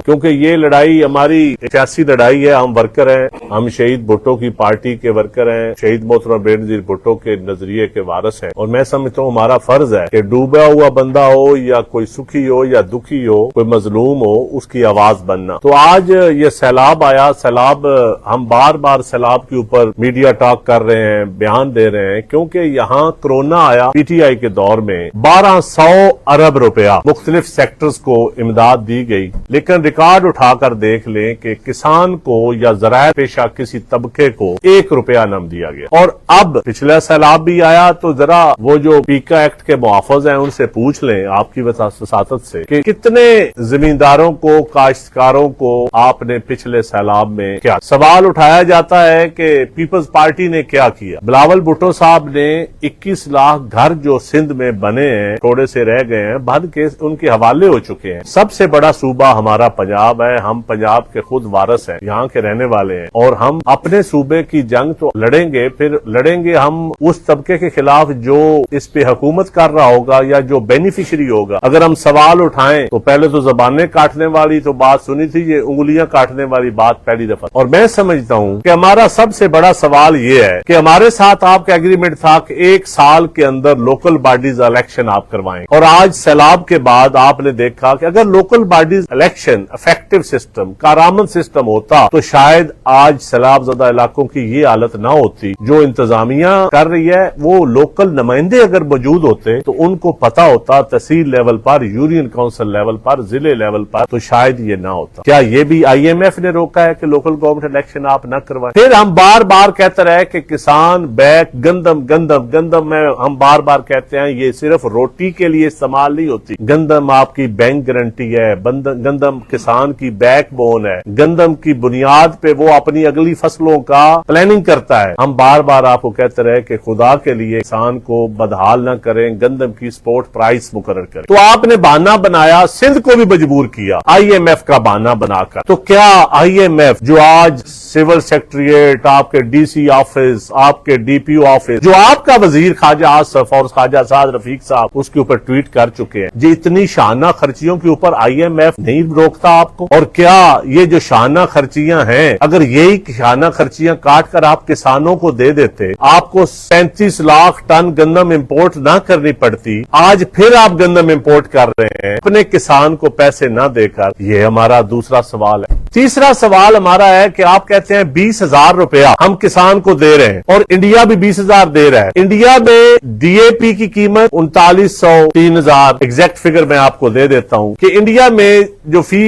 क्योंकि ये लड़ाई हमारी सियासी लड़ाई है। हम वर्कर हैं, हम शहीद भुट्टो की पार्टी के वर्कर हैं, शहीद मोहतरम बेनजीर भुट्टो के नजरिए के वारिस हैं। और मैं समझता हूँ हमारा फर्ज है कि डूबा हुआ बंदा हो या कोई सुखी हो या दुखी हो, कोई मजलूम हो, उसकी आवाज बनना। तो आज ये सैलाब आया, सैलाब हम बार बार सैलाब के ऊपर मीडिया टॉक कर रहे हैं, बयान दे रहे हैं, क्योंकि यहाँ कोरोना आया। पीटीआई के दौर में 1200 अरब रुपया मुख्तलिफ सेक्टर्स को इमदाद दी गई, लेकिन रिकॉर्ड उठाकर देख लें कि किसान को या ज़राए पेशा किसी तबके को 1 रुपया न दिया गया। और अब पिछला सैलाब भी आया तो जरा वो जो पीका एक्ट के मुआफिज हैं उनसे पूछ लें आपकी वसातत से कि कितने जमींदारों को, काश्तकारों को आपने पिछले सैलाब में क्या। सवाल उठाया जाता है कि पीपल्स पार्टी ने क्या किया। बिलावल भुट्टो साहब ने 21 लाख घर जो सिंध में बने हैं, थोड़े से रह गए हैं, बन के उनके हवाले हो चुके हैं। सबसे बड़ा सूबा हमारा पंजाब है, हम पंजाब के खुद वारिस हैं, यहाँ के रहने वाले हैं, और हम अपने सूबे की जंग तो लड़ेंगे, फिर लड़ेंगे हम उस तबके के खिलाफ जो इस पे हुकूमत कर रहा होगा या जो बेनिफिशियरी होगा। अगर हम सवाल उठाएं तो पहले तो जबानें काटने वाली तो बात सुनी थी, ये उंगलियां काटने वाली बात पहली दफा। और मैं समझता हूं कि हमारा सबसे बड़ा सवाल ये है कि हमारे साथ आपका एग्रीमेंट था कि 1 साल के अंदर लोकल बॉडीज इलेक्शन आप करवाएं, और आज सैलाब के बाद आपने देखा कि अगर local bodies election effective system, कारआमद सिस्टम होता तो शायद आज सैलाब ज़दा इलाकों की ये हालत ना होती। जो इंतजामिया कर रही है, वो लोकल नुमाइंदे अगर मौजूद होते तो उनको पता होता, तहसील लेवल पर, यूनियन काउंसिल लेवल पर, जिले लेवल पर, तो शायद ये ना होता। क्या ये भी IMF ने रोका है कि लोकल गवर्नमेंट इलेक्शन आप न करवाएं? फिर हम बार बार कहते रहे कि किसान बैक गंदम गंदम गंदम में, हम बार बार कहते हैं ये सिर्फ रोटी के लिए इस्तेमाल नहीं होती। गंदम आपकी बैंक गारंटी है, गंदम किसान की बैकबोन है, गंदम की बुनियाद पे वो अपनी अगली फसलों का प्लानिंग करता है। हम बार बार आपको कहते रहे कि खुदा के लिए किसान को बदहाल न करें, गंदम की स्पोर्ट प्राइस मुकर्रर करें। तो आपने बहाना बनाया, सिंध को भी मजबूर किया IMF का बहाना बनाकर। तो क्या IMF जो आज सिविल सेक्रेटरिएट, आपके DC ऑफिस, आपके DPO ऑफिस, जो आपका वजीर ख्वाजा आसफ और ख्वाजा साद रफीक साहब उसके ऊपर ट्वीट कर चुके हैं, जी इतनी शाना खर्चियों के ऊपर IMF नहीं रोकता आपको? और क्या ये जो शाना खर्चियां हैं, अगर यही शाना खर्चियां काट कर आप किसानों को दे देते, आपको 37 लाख टन गंदम इंपोर्ट ना करनी पड़ती, आज फिर आप गंदम इंपोर्ट कर रहे हैं अपने किसान को पैसे ना देकर। ये हमारा दूसरा सवाल है। तीसरा सवाल हमारा है कि आप कहते हैं 20,000 रुपया हम किसान को दे रहे हैं और इंडिया भी 20,000 दे रहा है। इंडिया में DAP की कीमत 3900, 3000 एग्जैक्ट फिगर मैं आपको दे देता हूं कि इंडिया में जो फी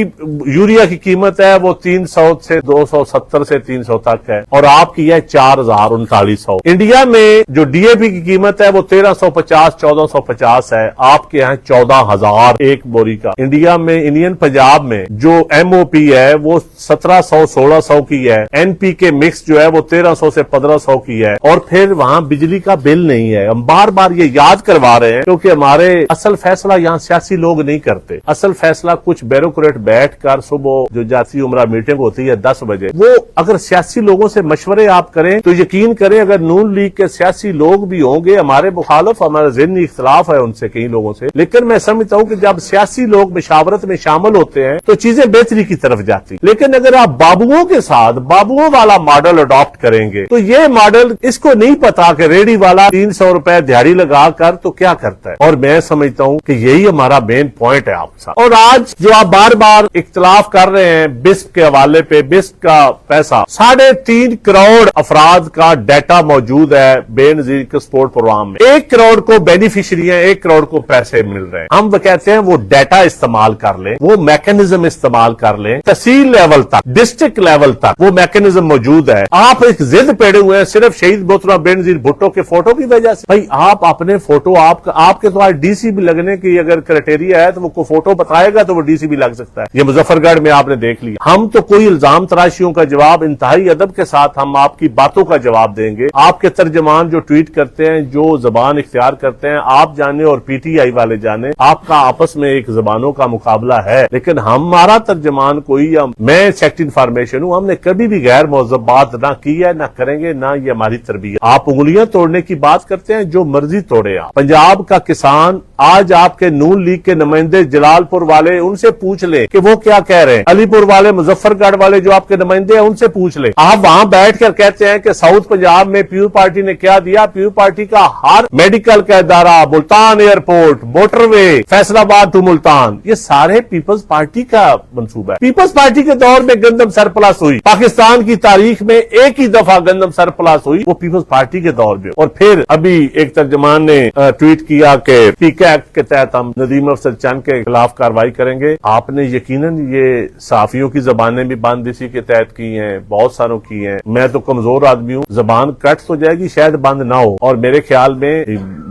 यूरिया की कीमत है वो 300 से 270 से 300 तक है, और आपकी है 4000, 3900। इंडिया में जो DAP की कीमत है वो 1350, 1450 है, आपके यहाँ 14,000 एक बोरी का। इंडिया में, इंडियन पंजाब में जो MOP है वो 1700, 1600 की है। NPK मिक्स जो है वो 1300 से 1500 की है, और फिर वहाँ बिजली का बिल नहीं है। हम बार बार ये याद करवा रहे हैं क्योंकि हमारे असल फैसला यहाँ सियासी लोग नहीं करते। असल फैसला कुछ ब्यूरोक्रेट बैठ कर सुबह जो जाती उम्रा मीटिंग होती है 10 बजे, वो अगर सियासी लोगों से मशवरे आप करें तो यकीन करें अगर नून लीग के सियासी लोग भी होंगे हमारे मुखालिफ, हमारा ज़हनी इख्तिलाफ है उनसे, कई लोगों से, लेकिन मैं समझता हूँ कि जब सियासी लोग मशावरत में शामिल होते हैं तो चीजें बेहतरी की तरफ जाती। लेकिन अगर आप बाबुओं के साथ बाबुओं वाला मॉडल अडॉप्ट करेंगे तो ये मॉडल, इसको नहीं पता कि रेडी वाला 300 रुपए दिहाड़ी लगा कर तो क्या करता है। और मैं समझता हूँ कि यही हमारा मेन पॉइंट है आपके साथ। और आज जो आप बार बार इख्तिलाफ कर रहे हैं बिस्प के हवाले पे, बिस्प का पैसा 3.5 करोड़ अफराद का डाटा मौजूद है बेनजीर के सपोर्ट प्रोग्राम में। 1 करोड़ को बेनिफिशियरी है, 1 करोड़ को पैसे मिल रहे हैं। हम कहते हैं वो डाटा इस्तेमाल कर लें, वो मैकेनिज्म इस्तेमाल कर लें, तहसील लेवल तक, डिस्ट्रिक्ट लेवल तक वो मैकेनिज्म मौजूद है। आप एक जिद पेड़े हुए हैं सिर्फ शहीद मोहतरम बेनजीर भुट्टो के फोटो की वजह से। भाई आप अपने फोटो, आपके तो आज DC भी लगने की अगर क्राइटेरिया है तो वो फोटो बताएगा तो वो DC भी लग सकता है। ये मुजफ्फरगढ़ में आपने देख लिया। हम तो कोई इल्जाम तराशियों का जवाब इंतहाई अदब के साथ हम आपकी बातों का जवाब देंगे। आपके तर्जमान जो ट्वीट करते हैं, जो जबान इख्तियार करते हैं, आप जाने और PTI वाले जाने, आपका आपस में एक जबानों का मुकाबला है, लेकिन हमारा तर्जमान कोई या میں سیکٹری انفارمیشن ہوں, ہم نے کبھی بھی غیر موضوع بات نہ کی ہے, نہ کریں گے, نہ یہ ہماری تربیت. آپ انگلیاں توڑنے کی بات کرتے ہیں, جو مرضی توڑے آپ. پنجاب کا کسان آج آپ کے نون لیگ کے نمائندے جلال پور والے, ان سے پوچھ لیں کہ وہ کیا کہہ رہے ہیں. علی پور والے, مظفر گڑھ والے جو آپ کے نمائندے ہیں, ان سے پوچھ لیں. آپ وہاں بیٹھ کر کہتے ہیں کہ ساؤتھ پنجاب میں پیو پارٹی نے کیا دیا. پیو پارٹی کا ہر میڈیکل کا ادارہ, ملتان ایئرپورٹ, موٹر وے, فیصل آباد ٹو ملتان, یہ سارے پیپلز پارٹی کا منصوبہ ہے. پیپلز پارٹی کے دور میں گندم سرپلس ہوئی, پاکستان کی تاریخ میں ایک ہی دفعہ گندم سرپلس ہوئی, وہ پیپلز پارٹی کے دور میں. اور پھر ابھی ایک ترجمان نے ٹویٹ کیا کہ پیکا ایکٹ کے تحت ہم ندیم افضل چند کے خلاف کارروائی کریں گے. آپ نے یقیناً یہ صحافیوں کی زبانیں بھی بند اسی کے تحت کی ہیں, بہت ساروں کی ہیں. میں تو کمزور آدمی ہوں, زبان کٹ تو جائے گی, شاید بند نہ ہو, اور میرے خیال میں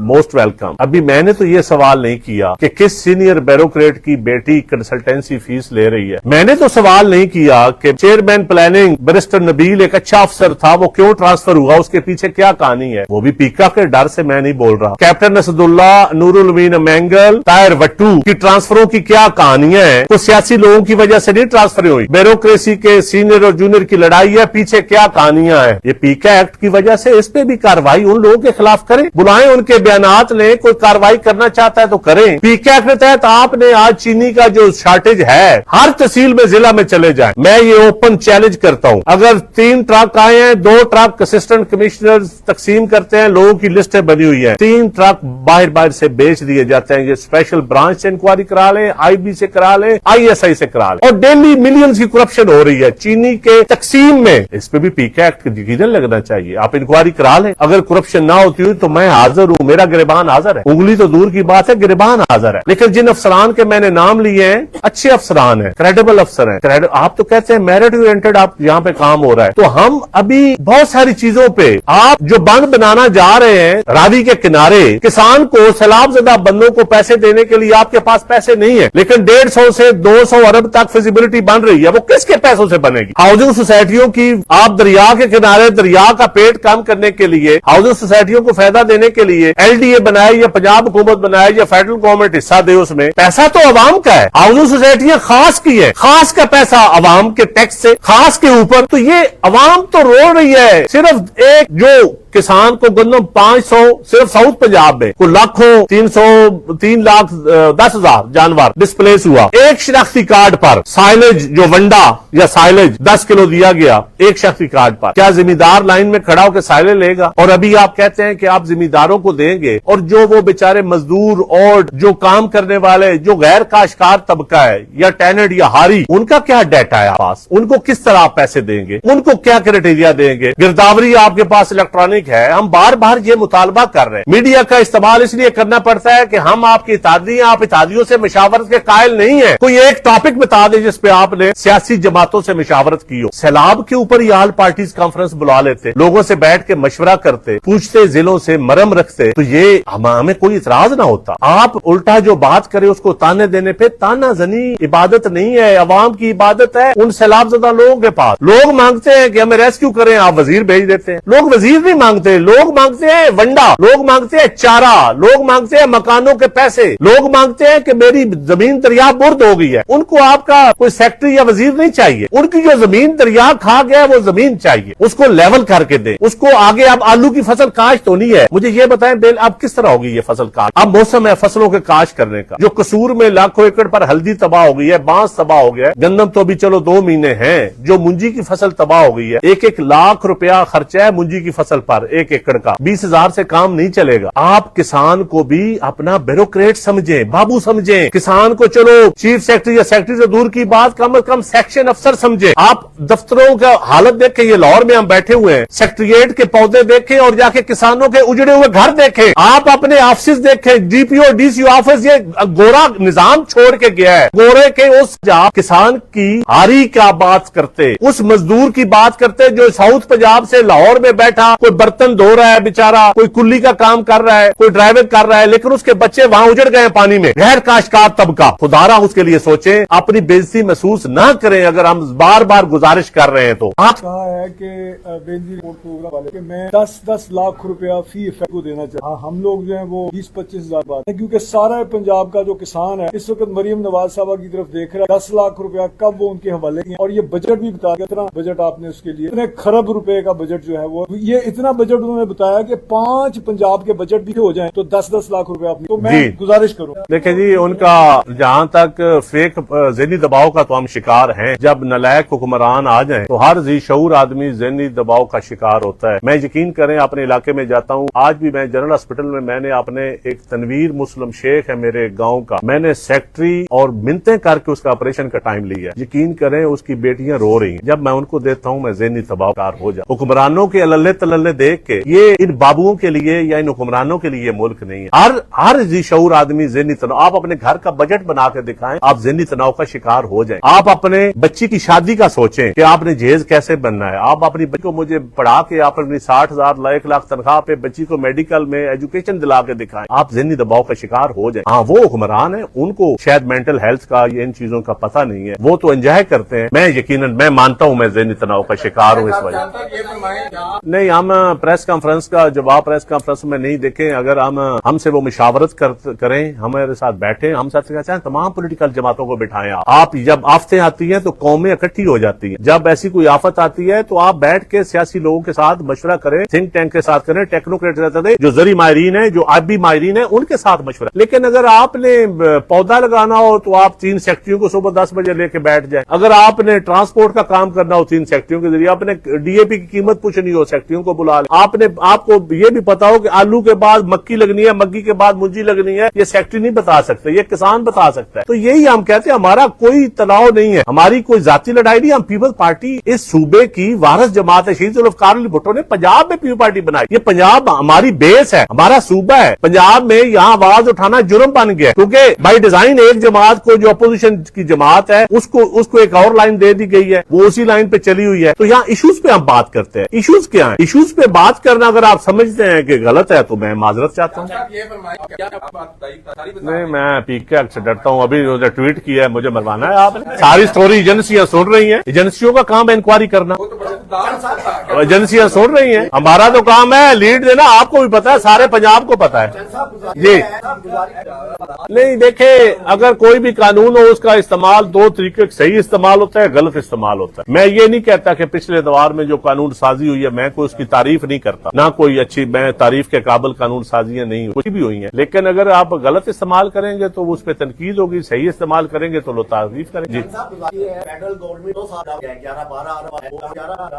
موسٹ ویلکم. ابھی میں نے تو یہ سوال نہیں کیا کہ کس سینئر بیوروکریٹ کی بیٹی کنسلٹنسی فیس لے رہی ہے. میں نے تو سوال نہیں کیا کہ چیئرمین پلاننگ بیرسٹر نبیل ایک اچھا افسر تھا, وہ کیوں ٹرانسفر ہوا, اس کے پیچھے کیا کہانی ہے. وہ بھی پیکا کے ڈر سے میں نہیں بول رہا. کیپٹن اسد اللہ, نور الامین مینگل, طاہر وٹو کی ٹرانسفروں کی کیا کہانیاں ہیں. تو سیاسی لوگوں کی وجہ سے نہیں ٹرانسفر ہوئی. بیوروکریسی کے سینئر اور جونیئر کی لڑائی ہے, پیچھے کیا کہانیاں ہیں. یہ پیکا ایکٹ کی وجہ سے اس پہ بھی کارروائی ان لوگوں کے خلاف کریں, بلائیں, ان کے بیانات لیں, کوئی کارروائی کرنا چاہتا ہے تو کریں. پیکا ایکٹ کے تحت آپ نے آج چینی کا جو شارٹیج ہے, ہر تحصیل میں ضلع میں چلے جائیں. میں یہ اوپن چیلنج کرتا ہوں, اگر 3 ٹرک آئے ہیں, 2 ٹرک اسسٹنٹ کمشنر تقسیم کرتے ہیں, لوگوں کی لسٹیں بنی ہوئی ہیں, 3 ٹرک باہر سے بیچ دیے جاتے ہیں. یہ اسپیشل برانچ سے انکوائری کرا لیں, آئی بی سے کرا لیں, آئی ایس آئی سے کرا لیں. اور ڈیلی ملینز کی کرپشن ہو رہی ہے چینی کے تقسیم میں. اس پہ بھی پیکا ایکٹ یقیناً لگنا چاہیے. آپ انکوائری کرا لیں. اگر کرپشن نہ ہوتی ہوئی تو میں حاضر ہوں, میرا گریبان حاضر ہے. انگلی تو دور کی بات ہے, گریبان حاضر ہے. لیکن جن افسران کے میں نے نام لیے ہیں, اچھے افسران ہیں, کریڈیبل افسر ہیں. آپ تو کہتے ہیں میرٹ اورینٹڈ آپ یہاں پہ کام ہو رہا ہے, تو ہم ابھی بہت ساری چیزوں پہ آپ جو بند بنانا جا رہے ہیں راوی کے کنارے, کسان کو, سیلاب زدہ بندوں کو پیسے دینے کے لیے آپ کے پاس پیسے نہیں ہیں, لیکن 150 سے 200 ارب تک فیزیبلٹی بن رہی ہے. وہ کس کے پیسوں سے بنے گی؟ ہاؤسنگ سوسائٹیوں کی آپ دریا کے کنارے, دریا کا پیٹ کم کرنے کے لیے, ہاؤسنگ سوسائٹیوں کو فائدہ دینے کے لیے ایل ڈی اے بنائے یا پنجاب حکومت بنائے یا فیڈرل گورنمنٹ حصہ دے, اس میں پیسہ تو عوام کا ہے. ہاؤسنگ سوسائٹیاں خاص کی ہے, خاص کا پیسہ عوام کے ٹیکس سے, خاص کے اوپر. تو یہ عوام تو رو رہی ہے. صرف ایک جو کسان کو گندم 500 صرف ساؤتھ پنجاب میں کو لاکھوں 3,10,000 جانور ڈسپلیس ہوا. ایک شناختی کارڈ پر سائلج جو ونڈا یا سائلج 10 کلو دیا گیا ایک شناختی کارڈ پر. کیا زمیندار لائن میں کھڑا ہو کے سائلج لے گا؟ اور ابھی آپ کہتے ہیں کہ آپ زمینداروں کو دیں گے, اور جو وہ بیچارے مزدور اور جو کام کرنے والے جو غیر کاشتکار طبقہ ہے یا ٹینڈ یا ہاری, ان کا کیا ڈیٹا ہے پاس؟ ان کو کس طرح آپ پیسے دیں گے؟ ان کو کیا کرائٹیریا دیں گے؟ گرداوری آپ کے پاس الیکٹرانک ہے. ہم بار بار یہ مطالبہ کر رہے ہیں. میڈیا کا استعمال اس لیے کرنا پڑتا ہے کہ ہم آپ کی اتحادی ہیں, آپ اتحادیوں سے مشاورت کے قائل نہیں ہیں. کوئی ایک ٹاپک بتا دیں جس پہ آپ نے سیاسی جماعتوں سے مشاورت کی ہو. سیلاب کے اوپر یہ آل پارٹیز کانفرنس بلا لیتے, لوگوں سے بیٹھ کے مشورہ کرتے, پوچھتے, ضلعوں سے مرم رکھتے, تو یہ ہمیں کوئی اعتراض نہ ہوتا. آپ الٹا جو بات کرے اس کو تانے دینے پہ, تانا زنی عبادت نہیں ہے, عوام کی عبادت ہے. ان سیلاب زدہ لوگوں کے پاس لوگ مانگتے ہیں کہ ہمیں ریسکیو کریں, آپ وزیر بھیج دیتے ہیں. لوگ وزیر نہیں مانگتے, لوگ مانگتے ہیں ونڈا, لوگ مانگتے ہیں چارہ, لوگ مانگتے ہیں مکانوں کے پیسے, لوگ مانگتے ہیں کہ میری زمین دریا برد ہو گئی ہے. ان کو آپ کا کوئی سیکٹری یا وزیر نہیں چاہیے. ان کی جو زمین دریا کھا گیا ہے وہ زمین چاہیے, اس کو لیول کر کے دیں, اس کو آگے. اب آلو کی فصل کاشت ہونی ہے, مجھے یہ بتائیں بیل اب کس طرح ہوگی یہ فصل کاشت؟ اب موسم ہے فصلوں کے کاشت کرنے کا. جو قصور میں لاکھوں ایکڑ پر ہلدی تباہ ہو گئی ہے, بانس تباہ ہو گیا ہے, گندم تو ابھی چلو 2 مہینے ہیں. جو منجی کی فصل تباہ ہو گئی ہے, 1 لاکھ روپیہ خرچہ ہے منجی کی فصل پر 1 ایکڑ کا, 20,000 سے کام نہیں چلے گا. آپ کسان کو بھی اپنا بیوروکریٹ سمجھیں, بابو سمجھیں. کسان کو چلو چیف سیکرٹری یا سیکرٹری سے دور کی بات, کم از کم سیکشن افسر سمجھیں. آپ دفتروں کا حالت دیکھیں, یہ لاہور میں ہم بیٹھے ہوئے ہیں, سیکٹریٹ کے پودے دیکھیں اور جا کے کسانوں کے اجڑے ہوئے گھر دیکھیں. آپ اپنے آفسز دیکھیں, D P O D C office, یہ گورا نظام چھوڑ کے گیا ہے. گورے کے اس جہاں کسان کی ہاری کا بات کرتے, اس مزدور کی بات کرتے جو ساؤتھ پنجاب سے لاہور میں بیٹھا کوئی برتن دھو رہا ہے बेचारा, कोई कुल्ली का काम कर रहा है, कोई ड्राइवर कर रहा है, लेकिन उसके बच्चे वहां उजड़ गए पानी में. गैर काश्तकार तबका, खुदारा उसके लिए सोचें, अपनी बेइज्जती महसूस ना करें अगर हम बार बार गुजारिश कर रहे हैं. तो आप कहा है कि बेनजीर प्रोग्राम वाले कि मैं 10-10 लाख रुपया फी इफेक्ट को देना चाहता हूं. हम लोग जो है वो 20-25 हजार बात है, क्योंकि सारा पंजाब का जो किसान है इस वक्त मरियम नवाज साहब की तरफ देख रहा है. 10 लाख रुपया कब वो उनके हवाले किए, और ये बजट भी बता कितना बजट आपने उसके लिए, इतने खरब रुपए का बजट जो है वो, ये इतना बजट उन्होंने बताया कि 5 पंजाब के बजट भी हो जाएं तो 10-10 लाख रुपए आपने. तो मैं गुजारिश करूँ, देखिए जी, उनका जहाँ तक फेक ज़हनी दबाव का तो हम शिकार हैं. जब नलायक हुक्मरान आ जाएं तो हर जी शऊर आदमी ज़हनी दबाव का शिकार होता है. मैं यकीन करें अपने इलाके में जाता हूँ, आज भी मैं जनरल हॉस्पिटल में मैंने अपने एक तनवीर मुस्लिम शेख है मेरे गांव का, मैंने सेक्रेटरी और मिन्नतें करके उसका ऑपरेशन का टाइम लिया. यकीन करें उसकी बेटियां रो रही हैं. जब मैं उनको देता हूँ मैं ज़हनी दबाव कार हो जाता. हुक्मरानों के अल्ले तल्ले देख के, ये इन बाबुओं के लिए या इन हुक्मरानों के लिए मुल्क नहीं है. हर जी शऊर आदमी ज़हनी तनाव, आप अपने घर का बजट बना के दिखाएं, आप ज़हनी तनाव का शिकार हो जाएं. आप अपने बच्ची की शादी का सोचें कि आपने जहेज कैसे बनना है. आप अपनी बच्ची को मुझे पढ़ा के आप अपनी 60,000 1 लाख तनख्वाह पे बच्ची को मेडिकल में एजुकेशन दिला के दिखाएं. आप ज़हनी दबाव का शिकार हो जाएं. हाँ, वो हुक्मरान है, उनको शायद मेंटल हेल्थ का इन चीजों का पता नहीं है, वो तो एंजॉय करते हैं. मैं यकीनन मैं मानता हूं मैं ज़हनी तनाव का शिकार हूं इस वजह. नहीं, हम प्रेस कॉन्फ्रेंस का जवाब प्रेस कॉन्फ्रेंस में नहीं देखें. अगर हमसे वो मुशावरत करें, हमारे साथ बैठे, हम साथ कहते हैं तमाम पॉलिटिकल जमातों को बिठाएं. आप जब आफतें आती हैं तो कौमें इकट्ठी हो जाती हैं. जब ऐसी कोई आफत आती है तो आप बैठ के सियासी लोगों के साथ मशवरा करें, थिंक टैंक के साथ करें, टेक्नोक्रेट रहते थे जो जरी माहिरीन है, जो आबी माहिरीन है, उनके साथ मशवरा. लेकिन अगर आपने पौधा लगाना हो तो आप 3 सेक्रेटरियों को सुबह 10 बजे लेके बैठ जाए. अगर आपने ट्रांसपोर्ट का काम करना हो 3 सेक्रेटरियों के जरिए, आपने डीएपी की कीमत पूछनी हो सेक्रेटरियों को बुला ले. आपको ये भी पता हो कि आलू के बाद मक्की लगनी है, मक्की के बाद मुंजी लगनी है, ये सेक्रेटरी नहीं बता सकते, ये किसान बता सकता है. तो यही हम कहते हैं, हमारा कोई तनाव नहीं है, हमारी कोई जाती लड़ाई नहीं. हम पीपल्स पार्टी इस सूबे की वारिस जमात है. शहीद जुल्फ़िकार अली भुट्टो ने पंजाब में पीपल्स पार्टी बनाई. ये पंजाब हमारी बेस है, हमारा सूबा है. पंजाब में यहाँ आवाज उठाना जुर्म बन गया, क्योंकि बाई डिजाइन एक जमात को जो अपोजिशन की जमात है उसको एक और लाइन दे दी गई है, वो उसी लाइन पे चली हुई है. तो यहाँ इश्यूज पे हम बात करते हैं. इश्यूज क्या है? इश्यूज पे बात करना अगर आप समझते हैं कि गलत है तो मैं माजरत चाहता हूँ. नहीं, मैं पीके से डरता हूँ. अभी ट्वीट किया है, मुझे मरवाना है आपने. सारी स्टोरी एजेंसियां सुन रही हैं. एजेंसियों का काम है इंक्वायरी करना, एजेंसियां सुन रही हैं. हमारा तो काम है लीड देना. आपको भी पता है, सारे पंजाब को पता है जी. नहीं, देखे, अगर कोई भी कानून हो उसका इस्तेमाल 2 तरीके, सही इस्तेमाल होता है, गलत इस्तेमाल होता है. मैं ये नहीं कहता कि पिछले दौर में जो कानून साजी हुई है मैं कोई उसकी तारीफ नहीं करता, ना कोई अच्छी, मैं तारीफ के काबिल कानून साजियां नहीं कुछ भी हुई हैं. लेकिन अगर आप गलत इस्तेमाल करेंगे तो उस पर तनकीद होगी, सही इस्तेमाल करेंगे तो लोग तारीफ करेंगे.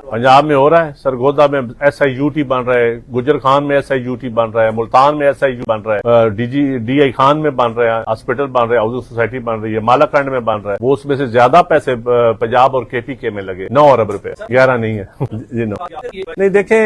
पंजाब में हो रहा है, सरगोदा में SIUT बन रहा है, गुजर खान में SIUT बन रहा है, मुल्तान में SIUT बन रहा है, DI खान में बन रहा है, हॉस्पिटल बन रहा है, हाउसिंग सोसाइटी बन रही है, मालाकंड में बन रहा है. वो उसमें से ज्यादा पैसे पंजाब और KPK में लगे, 9 अरब रुपए, 11 नहीं है जी. नहीं, देखें,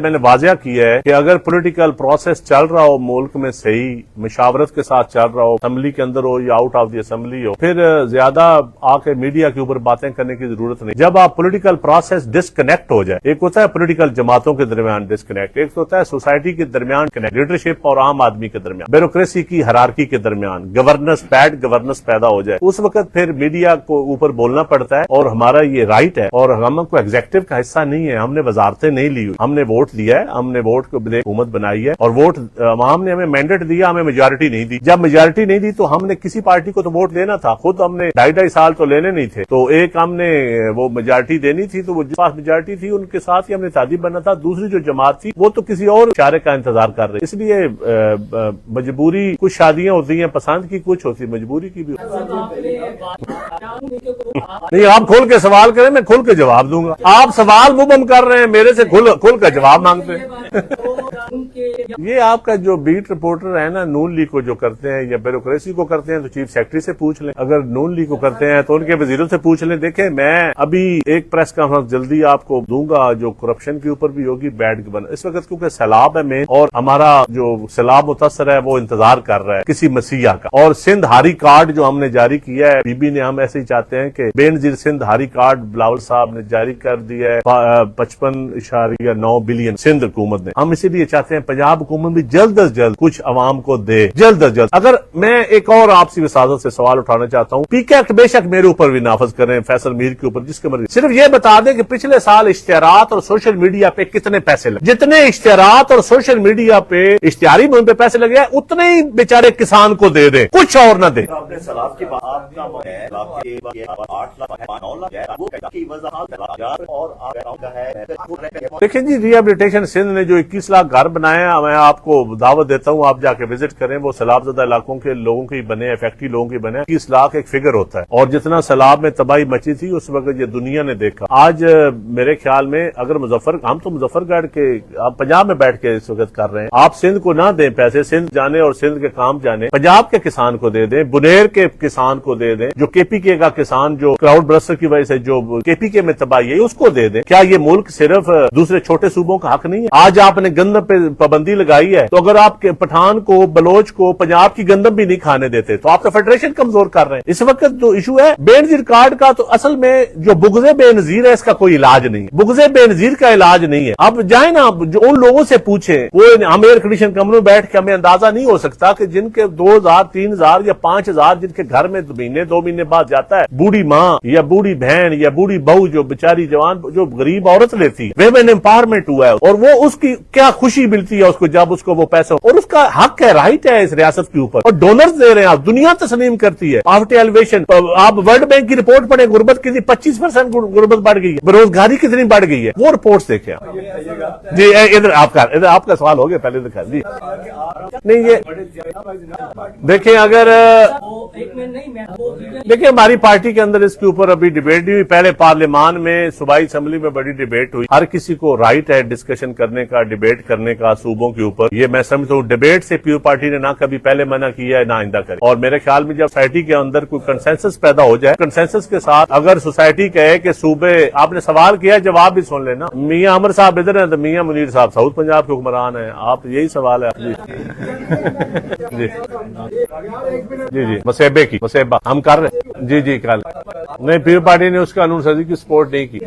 मैंने वाजिया किया है कि अगर पॉलिटिकल प्रोसेस चल रहा हो मुल्क में, सही मुशावरत के साथ चल रहा हो, असेंबली के अंदर हो या आउट ऑफ द असेंबली हो, फिर ज्यादा आके मीडिया के ऊपर बातें करने की जरूरत नहीं. जब आप पॉलिटिकल प्रोसेस डिस्कनेक्ट हो जाए, एक होता है पॉलिटिकल जमातों के दरमियान डिस्कनेक्ट, एक होता है सोसाइटी के दरमियान कनेक्ट, लीडरशिप और आम आदमी के दरमियान, ब्यूरोक्रेसी की हायरार्की के दरमियान बैड गवर्नेंस पैदा हो जाए, उस वक्त फिर मीडिया को ऊपर बोलना पड़ता है. और हमारा ये राइट है, और हम को एग्जीक्यूटिव का हिस्सा नहीं है. हमने वजारतें नहीं ली, हमने वोट लिया है, हमने वोट को हुकूमत बनाई है, और वोट आवाम ने हमें मैंडेट दिया, हमें मेजॉरिटी नहीं दी. जब मेजॉरिटी नहीं दी तो हमने किसी पार्टी को तो वोट देना था. खुद हमने 2.5 साल तो लेने नहीं थे, तो एक हमने वो मेजॉरिटी देनी थी, तो वो जिस पास मेजॉरिटी थी उनके साथ ही हमने तादीब बनना था. दूसरी जो जमात थी वो तो किसी और इशारे का इंतजार कर रही. इसलिए मजबूरी, कुछ शादियां होती हैं पसंद की, कुछ होती मजबूरी की भी. नहीं, आप खोल के सवाल करें, मैं खुल के जवाब दूंगा. आप सवाल मुबम कर रहे हैं, मेरे से खुल का जवाब मांगते हैं. ये आपका जो बीट रिपोर्टर है ना, नून लीग को जो करते हैं या ब्यूरोक्रेसी को करते हैं, तो चीफ सेक्रेटरी से पूछ लें. अगर नून लीग को करते हैं तो उनके वजीरों से पूछ लें. देखें, मैं अभी एक प्रेस कॉन्फ्रेंस जल्दी आपको दूंगा जो करप्शन के ऊपर भी होगी, बैड बन. इस वक्त क्योंकि सैलाब है में, और हमारा जो सैलाब मुतासर है वो इंतजार कर रहा है किसी मसीहा का. और सिंध हारी कार्ड जो हमने जारी किया है बीबी ने, हम ऐसे ही चाहते हैं कि کہ بے نظیر سندھ ہاری کارڈ بلاول صاحب نے جاری کر دیا ہے 55.9 بلین سندھ حکومت نے. ہم اسی لیے چاہتے ہیں پنجاب حکومت بھی جلد از جلد کچھ عوام کو دے, جلد از جلد. اگر میں ایک اور آپ سی وساطت سے سوال اٹھانا چاہتا ہوں, پی کے ایکٹ بے شک میرے اوپر بھی نافذ کریں, فیصل میر کے اوپر, جس کے مرضی, صرف یہ بتا دیں کہ پچھلے سال اشتہارات اور سوشل میڈیا پہ کتنے پیسے لگے. جتنے اشتہارات اور سوشل میڈیا پہ اشتہاری مہم پہ پیسے لگے اتنے ہی بیچارے کسان کو دے دیں, کچھ اور نہ دیں. دیکھیں جی, ری ہیبلیٹیشن سندھ نے جو 21 لاکھ گھر بنائے ہیں, میں آپ کو دعوت دیتا ہوں آپ جا کے وزٹ کریں. وہ سیلاب زدہ علاقوں کے لوگوں کے بنے, افیکٹی لوگوں کے بنے. 21 لاکھ ایک فگر ہوتا ہے, اور جتنا سیلاب میں تباہی مچی تھی اس وقت یہ دنیا نے دیکھا. آج میرے خیال میں اگر ہم تو مظفر گڑھ کے, آپ پنجاب میں بیٹھ کے اس وقت کر رہے ہیں, آپ سندھ کو نہ دیں پیسے, سندھ جانے اور سندھ کے کام جانے, پنجاب کے کسان کو دے دیں, بنیر کے کسان کو دے دیں, جو کے پی کے کا کسان جو کراؤڈ برسٹر کی وجہ سے جو کے پی کے میں تباہی ہے اس کو دے دیں. کیا یہ ملک صرف دوسرے چھوٹے صوبوں کا حق نہیں ہے؟ آج آپ نے گندم پہ پابندی لگائی ہے, تو اگر آپ کے پٹھان کو, بلوچ کو پنجاب کی گندم بھی نہیں کھانے دیتے تو آپ تو فیڈریشن کمزور کر رہے ہیں. اس وقت جو ایشو ہے بے نظیر کارڈ کا, تو اصل میں جو بغض بے نظیر ہے اس کا کوئی علاج نہیں ہے, بغض بے نظیر کا علاج نہیں ہے. آپ جائیں نا, جو ان لوگوں سے پوچھیں, وہ ہم ایئر کنڈیشن کمروں میں بیٹھ کے ہمیں اندازہ نہیں ہو سکتا کہ جن کے 2000 3000 یا 5000 جن کے گھر میں مہینے 2 مہینے بعد جاتا ہے, بوڑھی ماں یا بوڑھی بہن یا بوڑھی بہو جو بیچاری جوان جو غریب عورت لیتی ہے, ویمن امپاورمنٹ ہوا ہے, اور وہ اس کی کیا خوشی ملتی ہے اس کو جب اس کو وہ پیسہ, اور اس کا حق ہے, رائٹ ہے اس ریاست کے اوپر, اور ڈونرز دے رہے ہیں, آپ دنیا تسلیم کرتی ہے. پاورٹی ایلیویشن, آپ ورلڈ بینک کی رپورٹ پڑھیں, غربت کتنی 25% غربت بڑھ گئی ہے, بےروزگاری کتنی بڑھ گئی ہے, وہ رپورٹس دیکھیں. جی ادھر آپ کا سوال ہو گیا, پہلے دکھا جی. نہیں یہ دیکھیں, اگر دیکھیں ہماری پارٹی کے اندر اس کے اوپر ابھی ڈیبیٹ نہیں ہوئی. پہلے پارلیمان میں صوبائی اسمبلی میں بڑی ڈیبیٹ ہوئی. ہر کسی کو رائٹ ہے ڈسکشن کرنے کا, ڈیبیٹ کرنے کا صوبوں کے اوپر. یہ میں سمجھتا ہوں ڈیبیٹ سے پیو پارٹی نے نہ کبھی پہلے منع کیا ہے نہ آئندہ کرے. اور میرے خیال میں جب سوسائٹی کے اندر کوئی کنسنسس پیدا ہو جائے, کنسنسس کے ساتھ اگر سوسائٹی کہے کہ صوبے, آپ نے سوال کیا جواب بھی سن لینا. میاں عمر صاحب ادھر ہیں تو میاں منیر صاحب ساؤتھ پنجاب کے حکمران ہیں, آپ یہی سوال ہے جی جی جی مسیبے کی مسیبہ ہم کر رہے ہیں جی کل نہیں, پیو پارٹی نے اس قانون سازی کی سپورٹ نہیں کی,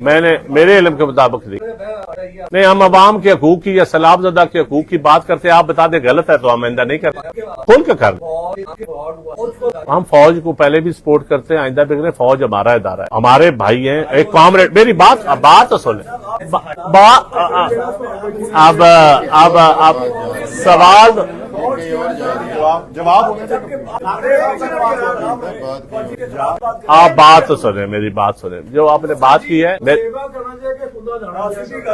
میں نے میرے علم کے مطابق نہیں. ہم عوام کے حقوق کی یا سیلاب زدہ کے حقوق کی بات کرتے ہیں, آپ بتا دیں غلط ہے تو ہم آئندہ نہیں کرتے, کھول کے کر. ہم فوج کو پہلے بھی سپورٹ کرتے ہیں, آئندہ بھی کریں. فوج ہمارا ادارہ ہے, ہمارے بھائی ہیں. ایک کامریڈ, میری بات تو سنیں. اب سوال آپ بات تو سنیں, میری بات سنیں. جو آپ نے بات کی ہے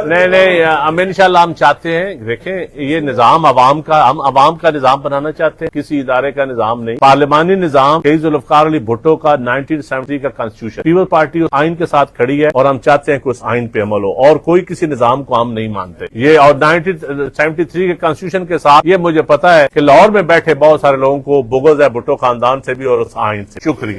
نہیں ہم انشاءاللہ ہم چاہتے ہیں, دیکھیں یہ نظام عوام کا, ہم عوام کا نظام بنانا چاہتے ہیں, کسی ادارے کا نظام نہیں. پارلیمانی نظام شہید ذوالفقار علی بھٹو کا 1973 کا کانسٹیٹیوشن, پیپلز پارٹی آئین کے ساتھ کھڑی ہے, اور ہم چاہتے ہیں کہ اس آئین پہ عمل ہو, اور کوئی کسی نظام کو ہم نہیں مانتے. یہ اور 1973 کے کانسٹیٹیوشن کے ساتھ یہ مجھے پتا ہے کہ لاہور میں بیٹھے بہت سارے لوگوں کو بغض ہے بھٹو خاندان سے بھی اور اس آئین سے. شکریہ.